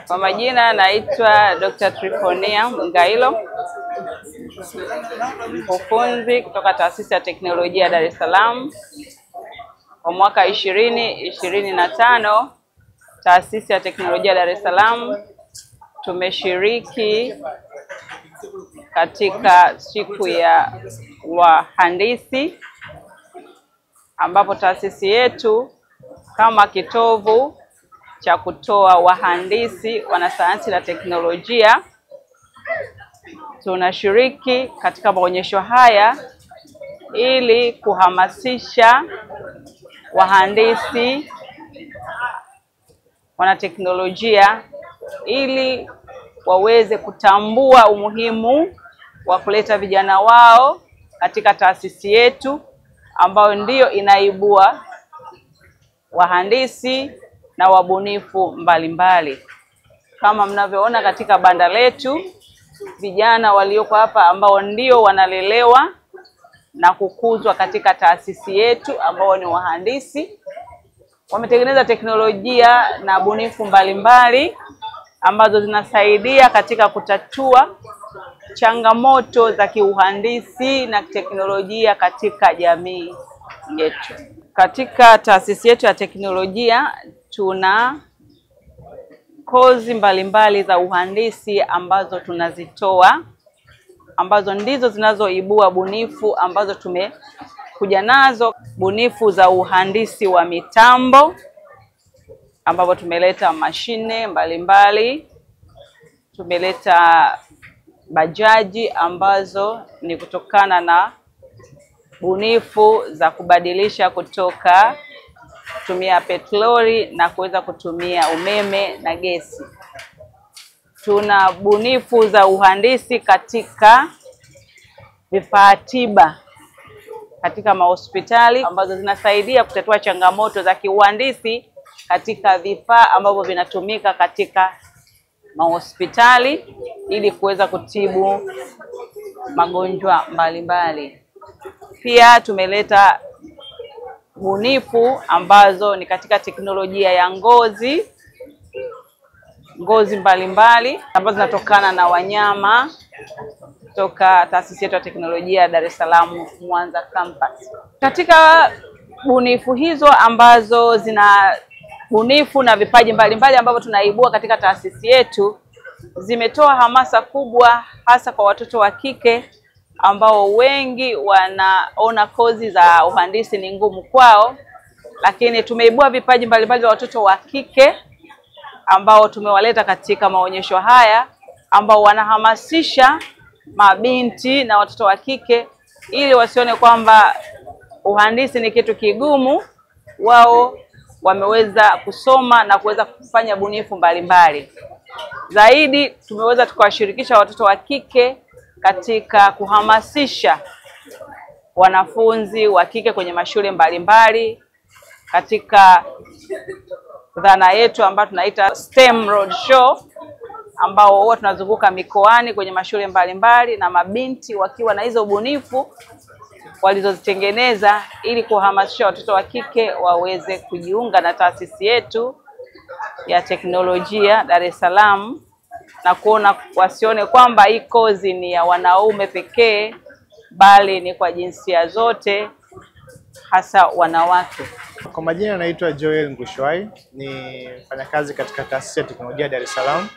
Kwa majina naitwa Dr. Trifonia Ngailo, mkufunzi kutoka Taasisi ya Teknolojia Dar es Salaam. Kwa mwaka 2025 Taasisi ya Teknolojia Dar es Salaam tumeshiriki katika siku ya wahandisi, ambapo taasisi yetu kama kitovu cha kutoa wahandisi, wanasayansi na teknolojia tunashiriki katika maonyesho haya ili kuhamasisha wahandisi, wanateknolojia ili waweze kutambua umuhimu wa kuleta vijana wao katika taasisi yetu ambayo ndiyo inaibua wahandisi na wabunifu mbalimbali. Kama mnavyoona katika banda letu, vijana walioko hapa ambao ndio wanalelewa na kukuzwa katika taasisi yetu ambao ni wahandisi, wametengeneza teknolojia na bunifu mbalimbali ambazo zinasaidia katika kutatua changamoto za kiuhandisi na teknolojia katika jamii yetu. Katika taasisi yetu ya teknolojia tuna kozi mbalimbali za uhandisi ambazo tunazitoa, ambazo ndizo zinazoibua bunifu ambazo tumekuja nazo. Bunifu za uhandisi wa mitambo ambapo tumeleta mashine mbalimbali, tumeleta bajaji ambazo ni kutokana na bunifu za kubadilisha kutoka kutumia petroli na kuweza kutumia umeme na gesi. Tuna bunifu za uhandisi katika vifaa tiba katika mahospitali ambazo zinasaidia kutatua changamoto za kiuhandisi katika vifaa ambavyo vinatumika katika mahospitali ili kuweza kutibu magonjwa mbalimbali. Pia tumeleta bunifu ambazo ni katika teknolojia ya ngozi mbalimbali ambazo zinatokana na wanyama kutoka taasisi yetu ya teknolojia Dar es Salaam Mwanza campus. Katika bunifu hizo ambazo zina bunifu na vipaji mbalimbali ambavyo tunaibua katika taasisi yetu, zimetoa hamasa kubwa hasa kwa watoto wa kike ambao wengi wanaona kozi za uhandisi ni ngumu kwao, lakini tumeibua vipaji mbalimbali vya watoto wa kike ambao tumewaleta katika maonyesho haya, ambao wanahamasisha mabinti na watoto wa kike ili wasione kwamba uhandisi ni kitu kigumu. Wao wameweza kusoma na kuweza kufanya bunifu mbalimbali. Zaidi tumeweza tukawashirikisha watoto wa kike katika kuhamasisha wanafunzi wa kike kwenye mashule mbalimbali katika dhana yetu ambayo tunaita STEM Road Show, ambao huwa tunazunguka mikoani kwenye mashule mbalimbali na mabinti wakiwa na hizo bunifu walizozitengeneza ili kuhamasisha watoto wa kike waweze kujiunga na taasisi yetu ya teknolojia Dar es Salaam, na kuona wasione kwamba hii kozi ni ya wanaume pekee, bali ni kwa jinsia zote, hasa wanawake. Kwa majina naitwa Joel Ngushwai, ni mfanyakazi katika Taasisi ya Teknolojia Dar es Salaam.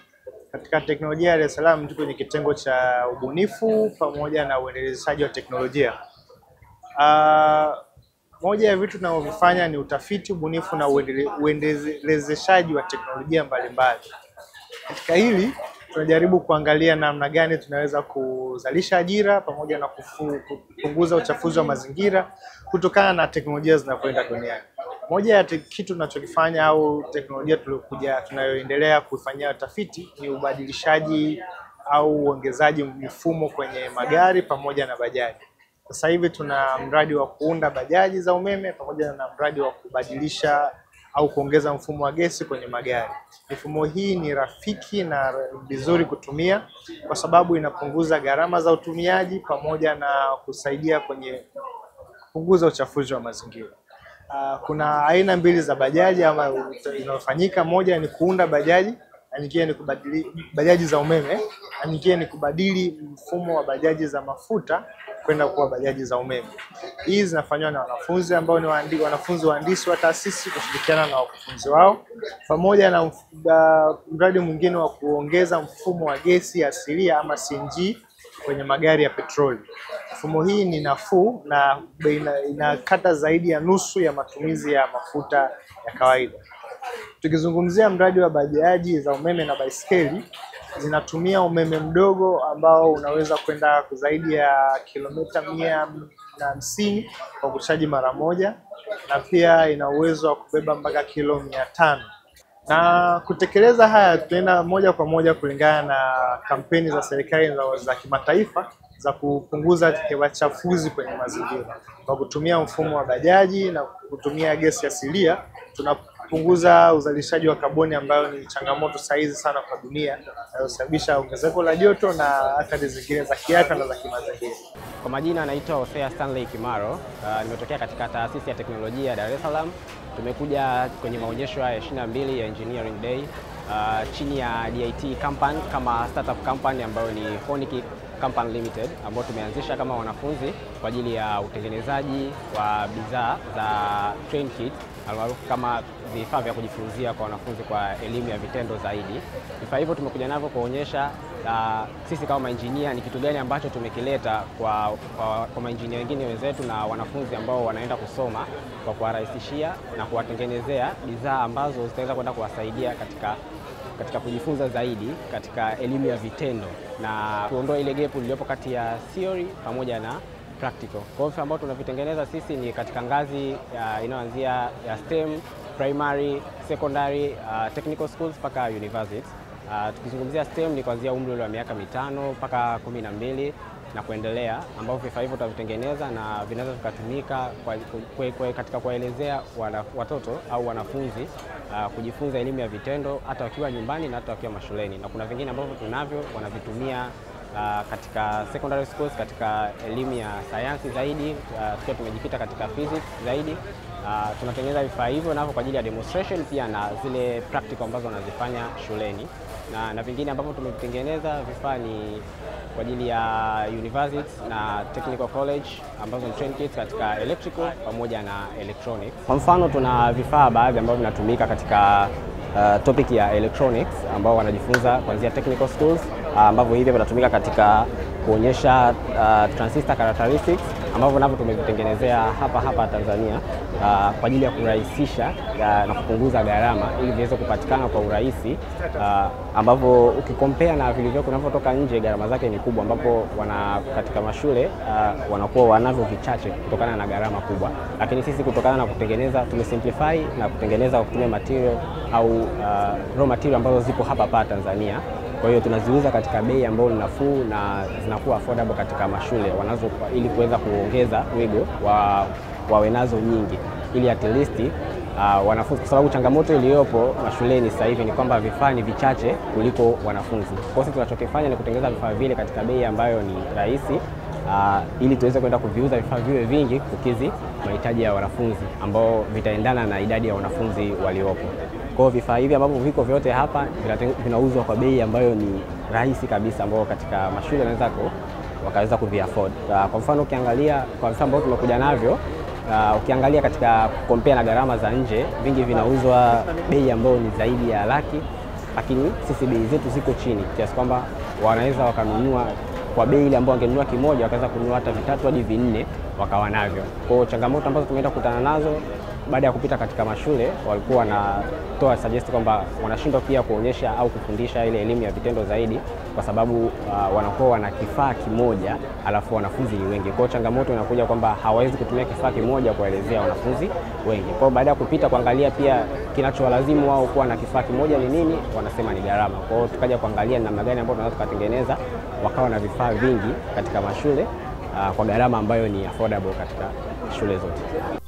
Katika teknolojia ya Dar es Salaam tuko kwenye kitengo cha ubunifu pamoja na uendelezaji wa teknolojia. Moja ya vitu tunavyofanya ni utafiti, ubunifu na uendelezeshaji wa teknolojia mbalimbali. Katika hili tunajaribu kuangalia namna gani tunaweza kuzalisha ajira pamoja na kupunguza uchafuzi wa mazingira kutokana na teknolojia zinazoenda duniani. Moja ya kitu tunachokifanya au teknolojia tunayoendelea kufanyia utafiti ni ubadilishaji au uongezaji mifumo kwenye magari pamoja na bajaji. Sasa hivi tuna mradi wa kuunda bajaji za umeme pamoja na mradi wa kubadilisha au kuongeza mfumo wa gesi kwenye magari. Mifumo hii ni rafiki na vizuri kutumia kwa sababu inapunguza gharama za utumiaji pamoja na kusaidia kwenye kupunguza uchafuzi wa mazingira. Kuna aina mbili za bajaji ama inayofanyika. Moja ni kuunda bajaji na nyingine ni kubadili bajaji za umeme, na nyingine ni kubadili mfumo wa bajaji za mafuta kwenda kuwa bajaji za umeme. Hizi zinafanywa na wanafunzi ambao ni wanafunzi waandishi wa taasisi kushirikiana na wakufunzi wao, pamoja na mradi mwingine wa kuongeza mfumo wa gesi asilia ama CNG kwenye magari ya petroli. Mfumo hii ni nafuu na inakata zaidi ya nusu ya matumizi ya mafuta ya kawaida. Tukizungumzia mradi wa bajaji za umeme na baiskeli, zinatumia umeme mdogo ambao unaweza kwenda zaidi ya kilomita 150 kwa kuchaji mara moja, na pia ina uwezo wa kubeba mpaka kilo 500. Na kutekeleza haya tunaenda moja kwa moja kulingana na kampeni za serikali za kimataifa za kupunguza hewa chafuzi kwenye mazingira. Kwa kutumia mfumo wa bajaji na kutumia gesi asilia, tunapunguza uzalishaji wa kaboni ambayo ni changamoto sahizi sana kwa dunia, inayosababisha ongezeko la joto na athari zingine za kiafya na za kimazingira. Kwa majina naitwa Hosea Stanley Kimaro. Nimetokea katika taasisi ya teknolojia Dar es Salaam. Tumekuja kwenye maonyesho ya 22 ya Engineering Day chini ya DIT Company kama startup company ambayo ni Phonic Company Limited, ambayo tumeanzisha kama wanafunzi kwa ajili ya utengenezaji wa bidhaa za train kit almaarufu kama vifaa vya kujifunzia kwa wanafunzi kwa elimu ya vitendo zaidi. Vifaa hivyo tumekuja navyo kuonyesha sisi kama maengineer ni kitu gani ambacho tumekileta kwa maengineer wengine wenzetu na wanafunzi ambao wanaenda kusoma, kwa kuwarahisishia na kuwatengenezea bidhaa ambazo zitaweza kwenda kuwasaidia katika kujifunza zaidi katika elimu ya vitendo na kuondoa ile gap iliyopo kati ya theory pamoja na practical. Kwa hivyo ambao tunavitengeneza sisi ni katika ngazi inayoanzia ya STEM, primary, secondary, technical schools mpaka universities. Tukizungumzia STEM ni kuanzia umri wa miaka 5 mpaka 12 na kuendelea, ambavyo vifaa hivyo tutavitengeneza na vinaweza vikatumika katika kuwaelezea watoto au wanafunzi kujifunza elimu ya vitendo hata wakiwa nyumbani na hata wakiwa mashuleni. Na kuna vingine ambavyo tunavyo wanavitumia katika secondary schools katika elimu ya sayansi zaidi, tukiwa tumejikita katika physics zaidi. Tunatengeneza vifaa hivyo navyo kwa ajili ya demonstration pia na zile practical ambazo wanazifanya shuleni, na vingine ambavyo tumevitengeneza vifaa ni kwa ajili ya universities na technical college ambazo ni train kits katika electrical pamoja na electronics. Kwa mfano tuna vifaa baadhi ambavyo vinatumika katika topic ya electronics ambao wanajifunza kuanzia technical schools, ambavyo hivi vinatumika katika kuonyesha transistor characteristics ambavyo navyo tumevitengenezea hapa Tanzania kwa ajili ya kurahisisha na kupunguza gharama ili viweze kupatikana kwa urahisi, ambavyo ukikompea na vilivyo kunavyotoka nje gharama zake ni kubwa, ambapo katika mashule wanakuwa wanavyo vichache kutokana na gharama kubwa. Lakini sisi kutokana na kutengeneza tumesimplify na kutengeneza kwa kutumia material au raw material ambazo zipo hapa Tanzania. Kwa hiyo tunaziuza katika bei ambayo ni nafuu na zinakuwa affordable katika mashule wanazo, ili kuweza kuongeza wigo wawe nazo nyingi, ili at least wanafunzi, kwa sababu changamoto iliyopo mashuleni sasa hivi ni kwamba vifaa ni vichache kuliko wanafunzi. Kwa hiyo tunachokifanya ni kutengeneza vifaa vile katika bei ambayo ni rahisi, ili tuweze kwenda kuviuza vifaa viwe vingi kukidhi mahitaji ya wanafunzi ambao vitaendana na idadi ya wanafunzi waliopo. Kwa hiyo vifaa hivi ambavyo viko vyote hapa vinauzwa kwa bei ambayo ni rahisi kabisa, ambao katika mashule wakaweza kuvi-afford. Kwa mfano ukiangalia kwa vifaa ambavyo tumekuja navyo, ukiangalia katika compare na gharama za nje, vingi vinauzwa bei ambayo ni zaidi ya laki, lakini sisi bei zetu ziko chini kiasi kwamba wanaweza wakanunua kwa bei ile ambayo wangenunua kimoja wakaweza kununua hata vitatu hadi vinne wakawa navyo. Kwa hiyo changamoto ambazo tumeenda kukutana nazo baada ya kupita katika mashule, walikuwa wanatoa suggest kwamba wanashindwa pia kuonyesha au kufundisha ile elimu ya vitendo zaidi, kwa sababu wanakuwa wana kifaa kimoja alafu wanafunzi ni wengi. Kwa hiyo changamoto inakuja kwamba hawawezi kutumia kifaa kimoja kuelezea wanafunzi wengi. Kwa hiyo baada ya kupita kuangalia pia kinachowalazimu wao kuwa na kifaa kimoja ni nini, wanasema ni gharama. Kwa hiyo tukaja kuangalia namna gani ambayo tunaweza kutengeneza wakawa na vifaa vingi katika mashule kwa gharama ambayo ni affordable katika shule zote.